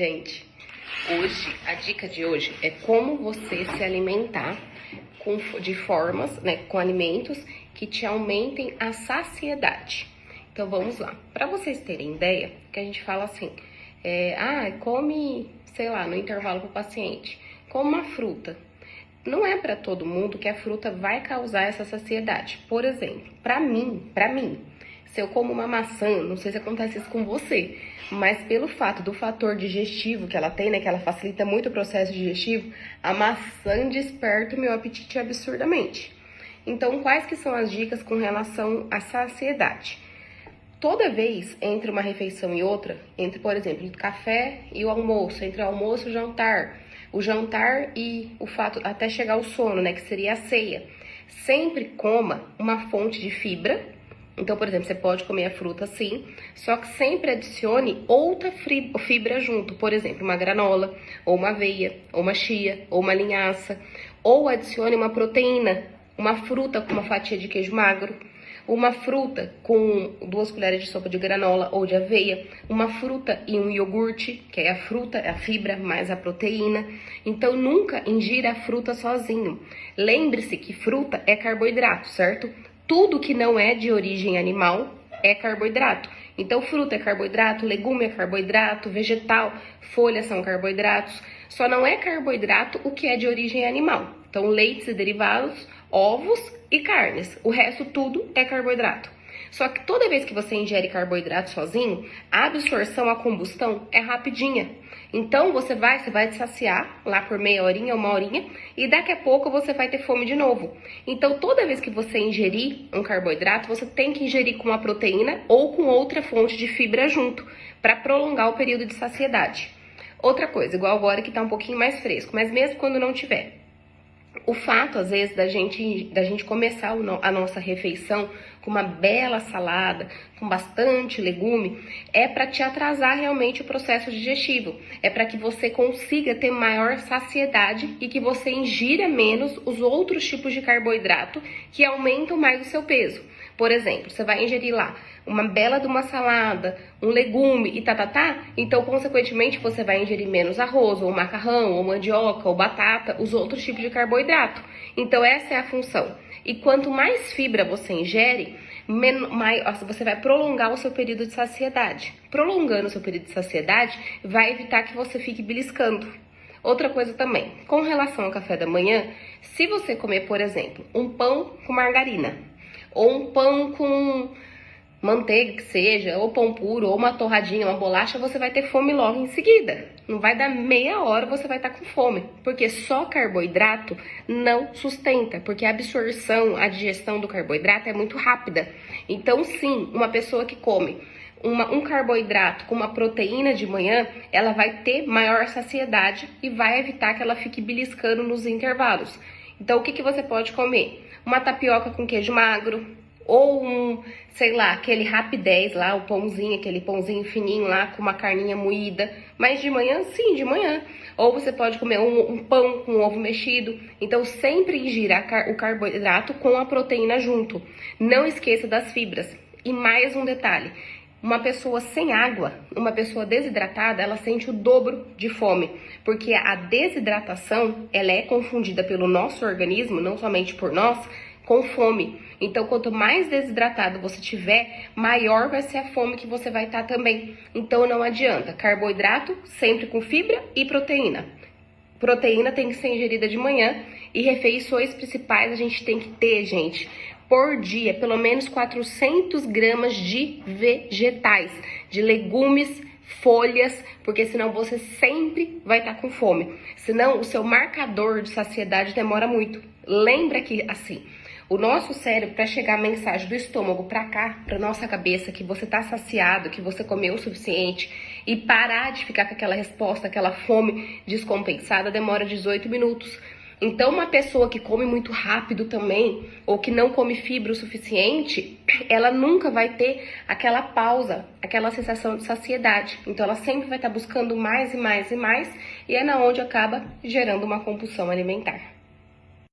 gente? Hoje, a dica de hoje é como você se alimentar de formas, com alimentos que te aumentem a saciedade. Então vamos lá. Para vocês terem ideia, que a gente fala assim, come, sei lá, no intervalo para o paciente, come uma fruta. Não é para todo mundo que a fruta vai causar essa saciedade. Por exemplo, para mim, se eu como uma maçã, não sei se acontece isso com você, mas pelo fato do fator digestivo que ela tem, que ela facilita muito o processo digestivo, a maçã desperta o meu apetite absurdamente. Então, quais que são as dicas com relação à saciedade? Toda vez entre uma refeição e outra, entre, por exemplo, o café e o almoço, entre o almoço e o jantar e o fato até chegar ao sono, que seria a ceia, sempre coma uma fonte de fibra. Então, por exemplo, você pode comer a fruta sim, só que sempre adicione outra fibra junto. Por exemplo, uma granola, ou uma aveia, ou uma chia, ou uma linhaça. Ou adicione uma proteína, uma fruta com uma fatia de queijo magro, uma fruta com 2 colheres de sopa de granola ou de aveia, uma fruta e um iogurte, que é a fruta, a fibra mais a proteína. Então, nunca ingira a fruta sozinho. Lembre-se que fruta é carboidrato, certo? Tudo que não é de origem animal é carboidrato. Então, fruta é carboidrato, legume é carboidrato, vegetal, folhas são carboidratos. Só não é carboidrato o que é de origem animal. Então, leites e derivados, ovos e carnes. O resto tudo é carboidrato. Só que toda vez que você ingere carboidrato sozinho, a absorção, a combustão é rapidinha. Então, você vai te saciar lá por meia horinha, 1 horinha, e daqui a pouco você vai ter fome de novo. Então, toda vez que você ingerir um carboidrato, você tem que ingerir com uma proteína ou com outra fonte de fibra junto, para prolongar o período de saciedade. Outra coisa, igual agora que tá um pouquinho mais fresco, mas mesmo quando não tiver. O fato, às vezes, da gente começar a nossa refeição com uma bela salada, com bastante legume, é para te atrasar realmente o processo digestivo. É para que você consiga ter maior saciedade e que você ingira menos os outros tipos de carboidrato que aumentam mais o seu peso. Por exemplo, você vai ingerir lá uma bela de uma salada, um legume e então, consequentemente, você vai ingerir menos arroz, ou macarrão, ou mandioca, ou batata, os outros tipos de carboidrato. Então, essa é a função. E quanto mais fibra você ingere, você vai prolongar o seu período de saciedade. Prolongando o seu período de saciedade, vai evitar que você fique beliscando. Outra coisa também, com relação ao café da manhã, se você comer, por exemplo, um pão com margarina, ou um pão com manteiga que seja, ou pão puro, ou uma torradinha, uma bolacha, você vai ter fome logo em seguida. Não vai dar meia hora, você vai estar com fome. Porque só carboidrato não sustenta, porque a absorção, a digestão do carboidrato é muito rápida. Então, sim, uma pessoa que come um carboidrato com uma proteína de manhã, ela vai ter maior saciedade e vai evitar que ela fique beliscando nos intervalos. Então, o que você pode comer? Uma tapioca com queijo magro, ou aquele rapidez lá, aquele pãozinho fininho lá com uma carninha moída. Mas de manhã, sim, de manhã. Ou você pode comer um pão com ovo mexido. Então, sempre ingira o carboidrato com a proteína junto. Não esqueça das fibras. E mais um detalhe. Uma pessoa sem água, uma pessoa desidratada, ela sente o dobro de fome. Porque a desidratação, ela é confundida pelo nosso organismo, não somente por nós, com fome. Então, quanto mais desidratado você tiver, maior vai ser a fome que você vai estar também. Então, não adianta. Carboidrato, sempre com fibra e proteína. Proteína tem que ser ingerida de manhã e refeições principais a gente tem que ter, gente, por dia, pelo menos 400 gramas de vegetais, de legumes, folhas, porque senão você sempre vai estar com fome. Senão, o seu marcador de saciedade demora muito. Lembra que, assim, o nosso cérebro, para chegar a mensagem do estômago para cá, para nossa cabeça, que você tá saciado, que você comeu o suficiente, e parar de ficar com aquela resposta, aquela fome descompensada, demora 18 minutos. Então, uma pessoa que come muito rápido também, ou que não come fibra o suficiente, ela nunca vai ter aquela pausa, aquela sensação de saciedade. Então, ela sempre vai estar buscando mais e mais e mais, e é na onde acaba gerando uma compulsão alimentar.